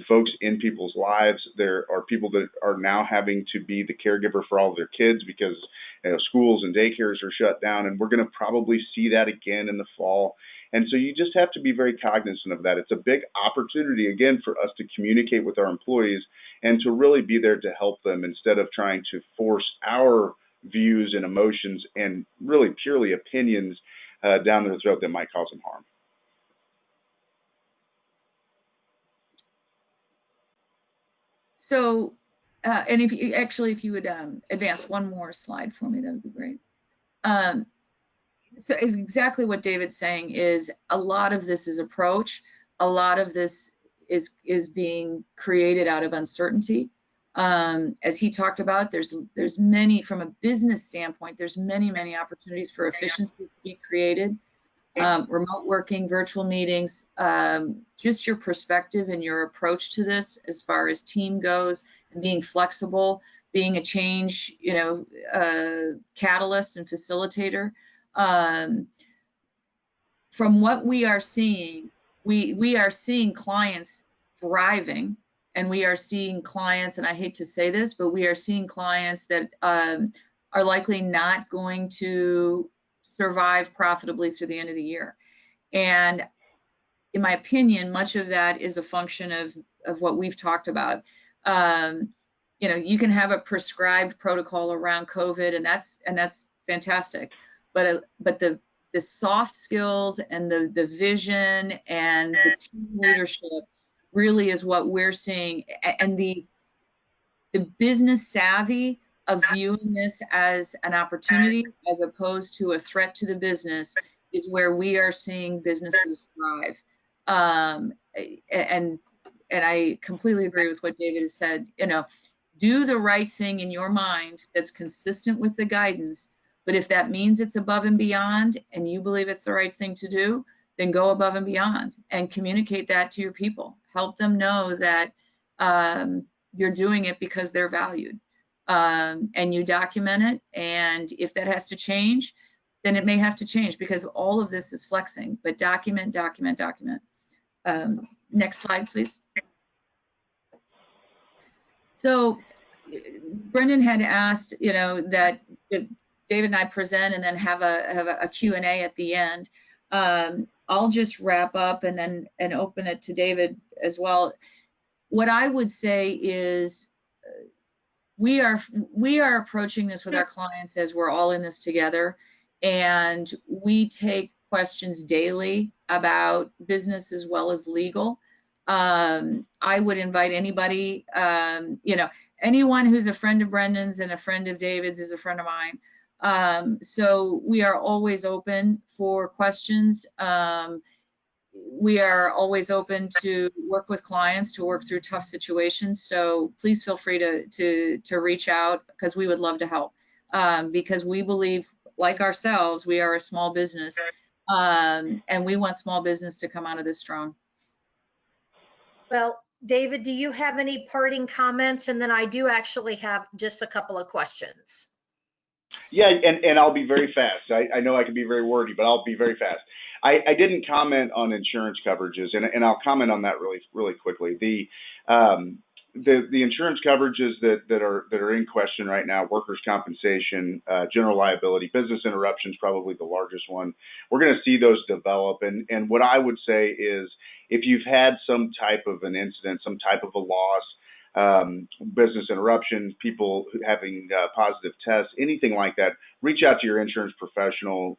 folks in people's lives. There are people that are now having to be the caregiver for all of their kids because schools and daycares are shut down, and we're going to probably see that again in the fall. And so you just have to be very cognizant of that. It's a big opportunity, again, for us to communicate with our employees and to really be there to help them instead of trying to force our views and emotions and really purely opinions down their throat that might cause them harm. So, and if you would advance one more slide for me, that would be great. So is exactly what David's saying is a lot of this is approach. A lot of this is being created out of uncertainty. As he talked about, there's many, from a business standpoint, there's many opportunities for efficiency to be created. Remote working, virtual meetings, just your perspective and your approach to this as far as team goes, and being flexible, being a change, catalyst and facilitator. From what we are seeing, we are seeing clients thriving, and we are seeing clients, and I hate to say this, but we are seeing clients that are likely not going to survive profitably through the end of the year. And in my opinion, much of that is a function of what we've talked about. You can have a prescribed protocol around COVID, and that's fantastic. But the soft skills and the vision and the team leadership really is what we're seeing, and the business savvy of viewing this as an opportunity as opposed to a threat to the business is where we are seeing businesses thrive. And I completely agree with what David has said. Do the right thing in your mind that's consistent with the guidance. But if that means it's above and beyond and you believe it's the right thing to do, then go above and beyond and communicate that to your people. Help them know that you're doing it because they're valued. And you document it. And if that has to change, then it may have to change, because all of this is flexing. But document. Next slide, please. So Brendan had asked, that David and I present and then have a Q&A at the end. I'll just wrap up and open it to David as well. What I would say is we are approaching this with our clients as we're all in this together, and we take questions daily about business as well as legal. I would invite anybody, anyone who's a friend of Brendan's and a friend of David's is a friend of mine. So we are always open for questions. We are always open to work with clients to work through tough situations. So please feel free to reach out, because we would love to help. Because we believe, like ourselves, we are a small business, and we want small business to come out of this strong. Well, David, do you have any parting comments? And then I do actually have just a couple of questions. Yeah, and I'll be very fast. I know I can be very wordy, but I'll be very fast. I didn't comment on insurance coverages, and I'll comment on that really quickly. The insurance coverages that are in question right now: workers' compensation, general liability, business interruption is probably the largest one. We're going to see those develop, and what I would say is, if you've had some type of an incident, some type of a loss, business interruption, people having positive tests, anything like that, reach out to your insurance professional,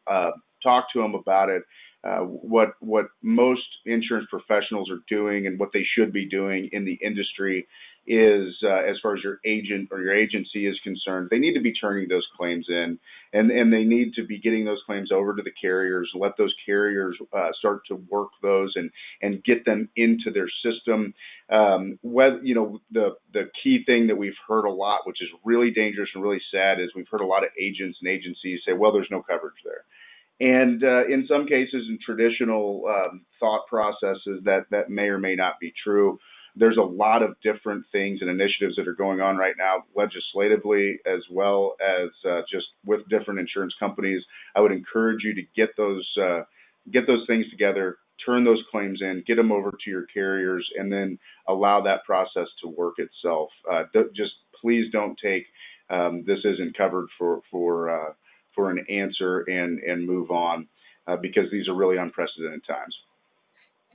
talk to them about it. What most insurance professionals are doing and what they should be doing in the industry is, as far as your agent or your agency is concerned, they need to be turning those claims in, and they need to be getting those claims over to the carriers, let those carriers start to work those and get them into their system. The key thing that we've heard a lot, which is really dangerous and really sad, is we've heard a lot of agents and agencies say, well, there's no coverage there. And in some cases, in traditional thought processes, that may or may not be true. there's a lot of different things and initiatives that are going on right now, legislatively as well as just with different insurance companies. I would encourage you to get those things together, turn those claims in, get them over to your carriers, and then allow that process to work itself. Just please don't take this isn't covered for an answer and move on, because these are really unprecedented times.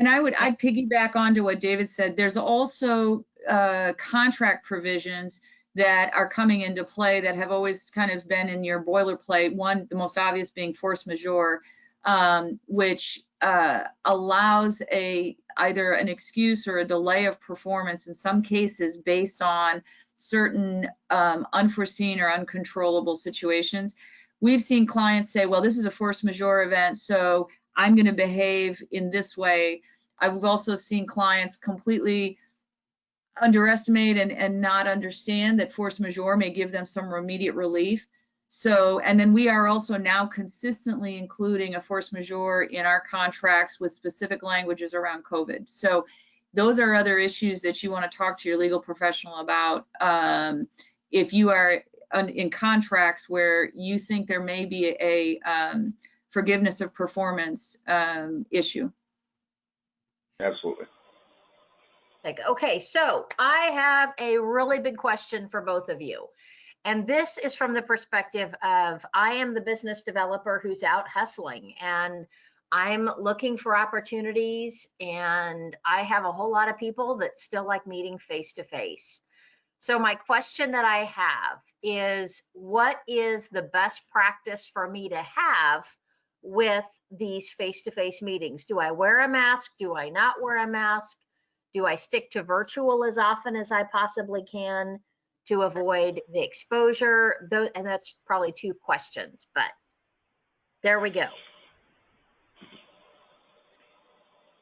And I'd piggyback onto what David said. There's also contract provisions that are coming into play that have always kind of been in your boilerplate. One, the most obvious being force majeure, which allows either an excuse or a delay of performance in some cases based on certain unforeseen or uncontrollable situations. We've seen clients say, well, this is a force majeure event, so I'm going to behave in this way. I've also seen clients completely underestimate and not understand that force majeure may give them some immediate relief. So, and then we are also now consistently including a force majeure in our contracts with specific languages around COVID. So those are other issues that you want to talk to your legal professional about if you are in contracts where you think there may be a forgiveness of performance issue. Absolutely. Okay, so I have a really big question for both of you. And this is from the perspective of, I am the business developer who's out hustling and I'm looking for opportunities, and I have a whole lot of people that still like meeting face to face. So my question that I have is, what is the best practice for me to have with these face-to-face meetings? Do I wear a mask? Do I not wear a mask? Do I stick to virtual as often as I possibly can to avoid the exposure? And that's probably two questions, but there we go.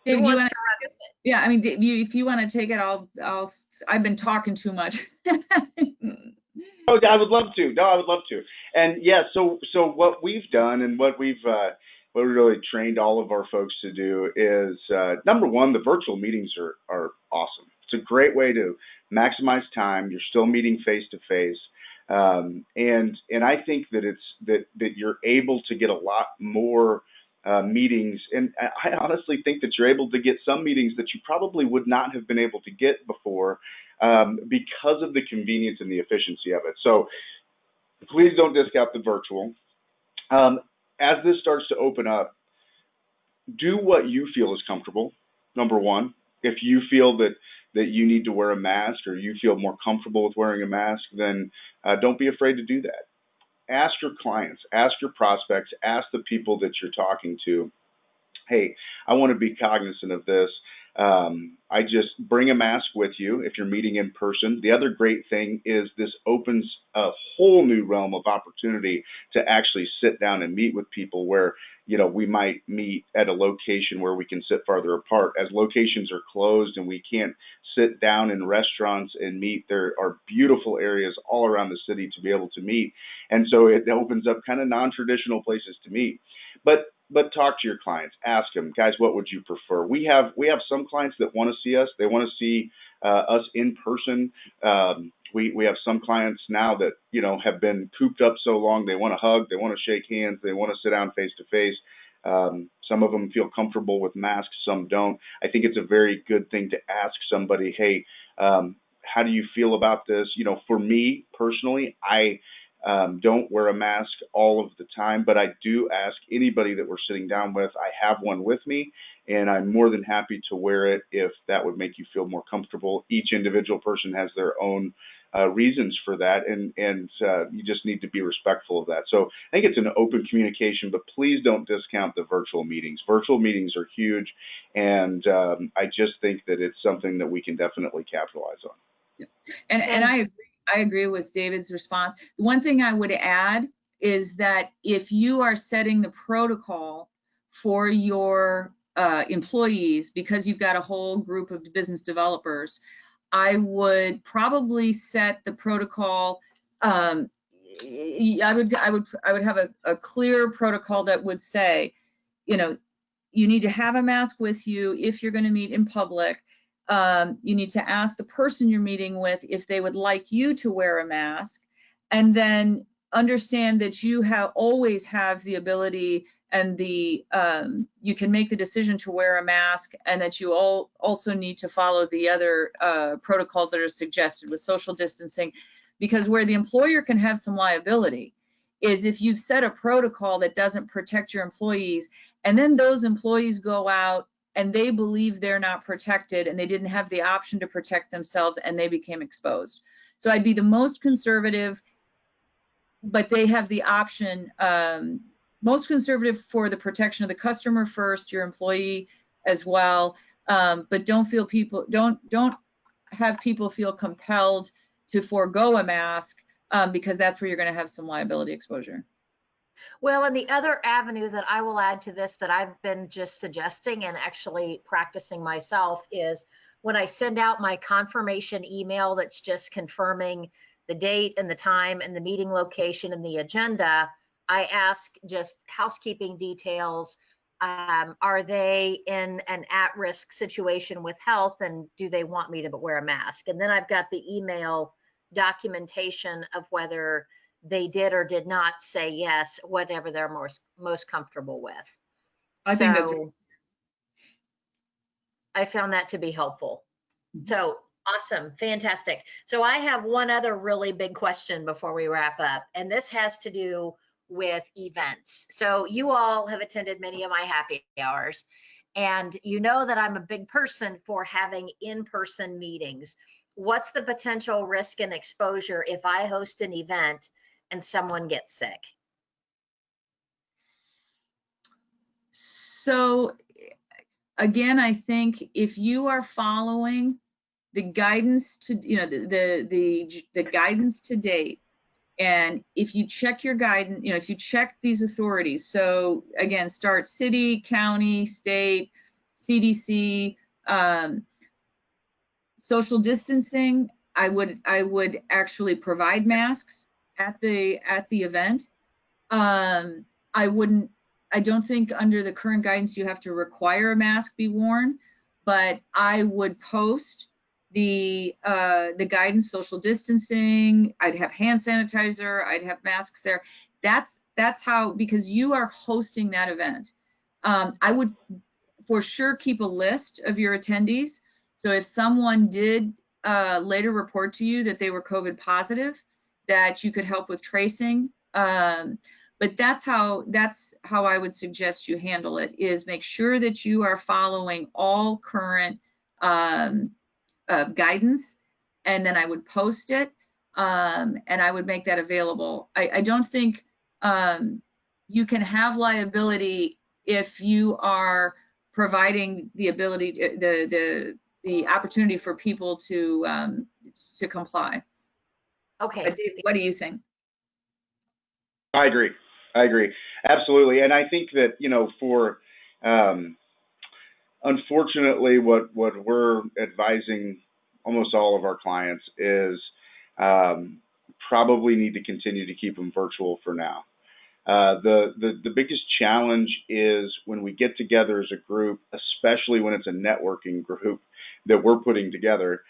David, yeah, I mean, if you want to take it, I've been talking too much. Oh, I would love to. No, I would love to. And yeah, so what we've done and what we really trained all of our folks to do is, number one, the virtual meetings are awesome. It's a great way to maximize time. You're still meeting face to face. And I think that that you're able to get a lot more meetings. And I honestly think that you're able to get some meetings that you probably would not have been able to get before, because of the convenience and the efficiency of it. So please don't discount the virtual. As this starts to open up, do what you feel is comfortable, number one. If you feel that you need to wear a mask, or you feel more comfortable with wearing a mask, then don't be afraid to do that. Ask your clients, ask your prospects, ask the people that you're talking to, hey, I want to be cognizant of this. I just bring a mask with you if you're meeting in person. The other great thing is this opens a whole new realm of opportunity to actually sit down and meet with people where, we might meet at a location where we can sit farther apart. As locations are closed and we can't sit down in restaurants and meet, there are beautiful areas all around the city to be able to meet. And so it opens up kind of non-traditional places to meet. But talk to your clients, ask them, guys, what would you prefer? We have some clients that want to see us. They want to see us in person. We have some clients now that, have been cooped up so long. They want to hug, they want to shake hands, they want to sit down face to face. Some of them feel comfortable with masks, some don't. I think it's a very good thing to ask somebody, hey, how do you feel about this? For me personally, I don't wear a mask all of the time, but I do ask anybody that we're sitting down with. I have one with me, and I'm more than happy to wear it if that would make you feel more comfortable. Each individual person has their own reasons for that, and you just need to be respectful of that. So I think it's an open communication, but please don't discount the virtual meetings. Virtual meetings are huge, and I just think that it's something that we can definitely capitalize on. Yeah. And I agree with David's response. The one thing I would add is that if you are setting the protocol for your employees, because you've got a whole group of business developers, I would probably set the protocol. I would have a clear protocol that would say, you need to have a mask with you if you're going to meet in public. you need to ask the person you're meeting with if they would like you to wear a mask, and then understand that you always have the ability and you can make the decision to wear a mask, and that you also need to follow the other protocols that are suggested with social distancing, because where the employer can have some liability is if you've set a protocol that doesn't protect your employees, and then those employees go out and they believe they're not protected and they didn't have the option to protect themselves and they became exposed. So I'd be the most conservative, but they have the option, most conservative for the protection of the customer first, your employee as well. But don't have people feel compelled to forego a mask, because that's where you're going to have some liability exposure. Well, and the other avenue that I will add to this that I've been just suggesting and actually practicing myself is when I send out my confirmation email that's just confirming the date and the time and the meeting location and the agenda, I ask just housekeeping details. Are they in an at-risk situation with health, and do they want me to wear a mask? And then I've got the email documentation of whether they did or did not say yes, whatever they're most comfortable with. I think that's I found that to be helpful. So awesome, fantastic. So I have one other really big question before we wrap up, and this has to do with events. So you all have attended many of my happy hours, and you know that I'm a big person for having in-person meetings. What's the potential risk and exposure if I host an event and someone gets sick? So again, I think if you are following the guidance to, the guidance to date, and if you check your guidance, if you check these authorities, so again, start city, county, state, CDC, social distancing, I would actually provide masks at the event. I don't think under the current guidance you have to require a mask be worn, but I would post the guidance, social distancing. I'd have hand sanitizer. I'd have masks there. That's how, because you are hosting that event. I would for sure keep a list of your attendees. So if someone did later report to you that they were COVID positive, that you could help with tracing. But that's how I would suggest you handle it, is make sure that you are following all current guidance, and then I would post it, and I would make that available. I don't think you can have liability if you are providing the ability, the opportunity for people to comply. Okay. What do you think? I agree. Absolutely. And I think that, for, unfortunately, what we're advising almost all of our clients is probably need to continue to keep them virtual for now. The biggest challenge is when we get together as a group, especially when it's a networking group that we're putting together.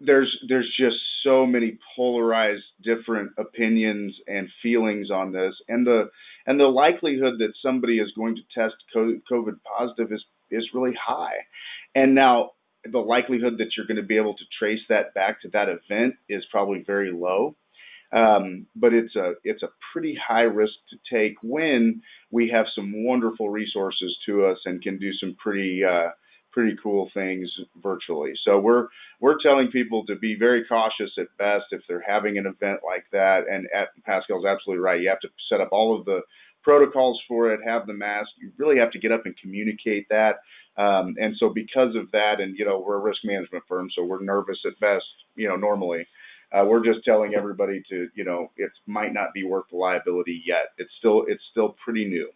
There's just so many polarized different opinions and feelings on this, and the likelihood that somebody is going to test COVID positive is really high. And now the likelihood that you're going to be able to trace that back to that event is probably very low. But it's a pretty high risk to take when we have some wonderful resources to us and can do some pretty cool things virtually. So we're telling people to be very cautious at best if they're having an event like that. And Pascale's absolutely right. You have to set up all of the protocols for it, have the mask. You really have to get up and communicate that. And so because of that, and we're a risk management firm, so we're nervous at best, normally. We're just telling everybody to, it might not be worth the liability yet. It's still pretty new.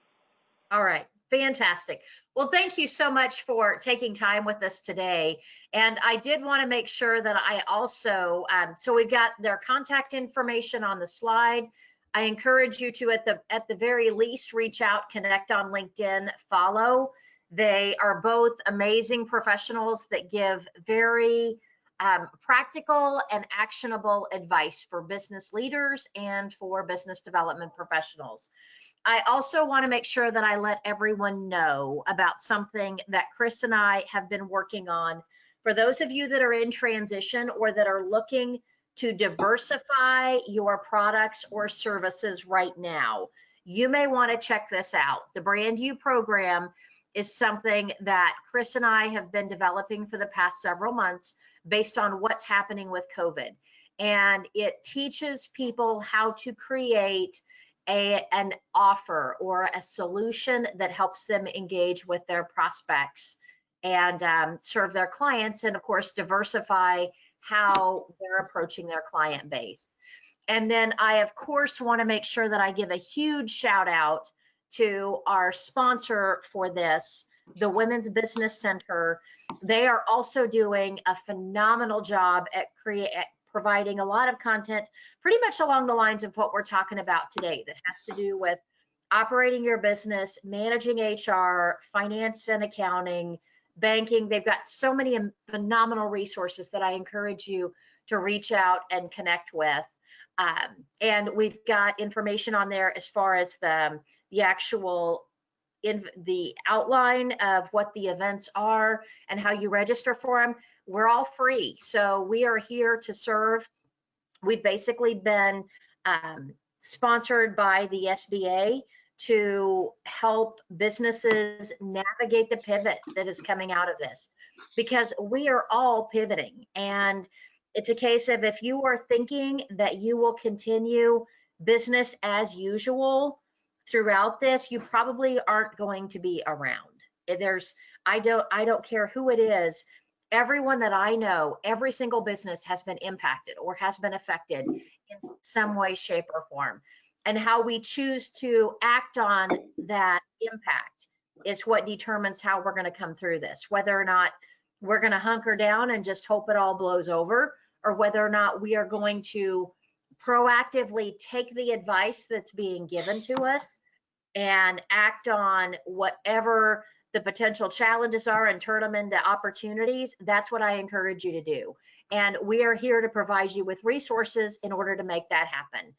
All right. Fantastic. Well, thank you so much for taking time with us today. And I did want to make sure that I also, so we've got their contact information on the slide. I encourage you to, at the very least, reach out, connect on LinkedIn, follow, They are both amazing professionals that give very practical and actionable advice for business leaders and for business development professionals. I also want to make sure that I let everyone know about something that Chris and I have been working on. For those of you that are in transition or that are looking to diversify your products or services right now, you may want to check this out. The Brand You program is something that Chris and I have been developing for the past several months based on what's happening with COVID. And it teaches people how to create an offer or a solution that helps them engage with their prospects and serve their clients, and of course diversify how they're approaching their client base. And then I of course want to make sure that I give a huge shout out to our sponsor for this, the Women's Business Center. They are also doing a phenomenal job at providing a lot of content pretty much along the lines of what we're talking about today, that has to do with operating your business, managing HR, finance and accounting, banking. They've got so many phenomenal resources that I encourage you to reach out and connect with. And we've got information on there as far as the actual the outline of what the events are and how you register for them. We're all free, so we are here to serve. We've basically been sponsored by the SBA to help businesses navigate the pivot that is coming out of this, because we are all pivoting. And it's a case of, if you are thinking that you will continue business as usual throughout this, you probably aren't going to be around. I don't care who it is. Everyone that I know, every single business has been impacted or has been affected in some way, shape, or form. And how we choose to act on that impact is what determines how we're going to come through this, whether or not we're going to hunker down and just hope it all blows over, or whether or not we are going to proactively take the advice that's being given to us and act on whatever the potential challenges are and turn them into opportunities. That's what I encourage you to do. And we are here to provide you with resources in order to make that happen.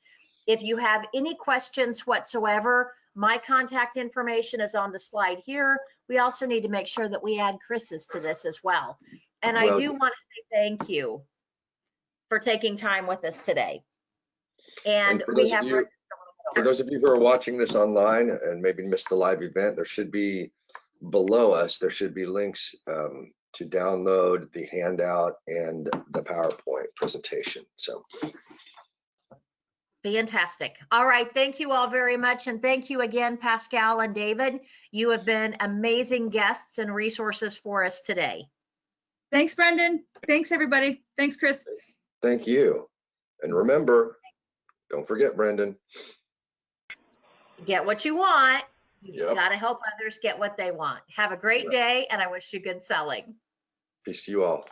If you have any questions whatsoever, my contact information is on the slide here. We also need to make sure that we add Chris's to this as well. And I do want to say thank you for taking time with us today. And for those of you who are watching this online and maybe missed the live event, there should be below us, there should be links to download the handout and the PowerPoint presentation. So fantastic. All right, thank you all very much, and thank you again, Pascale and David. You have been amazing guests and resources for us today. Thanks, Brendan. Thanks, everybody. Thanks, Chris. Thank you. And remember, don't forget, Brendan. Get what you want. You've got to help others get what they want. Have a great day, and I wish you good selling. Peace to you all.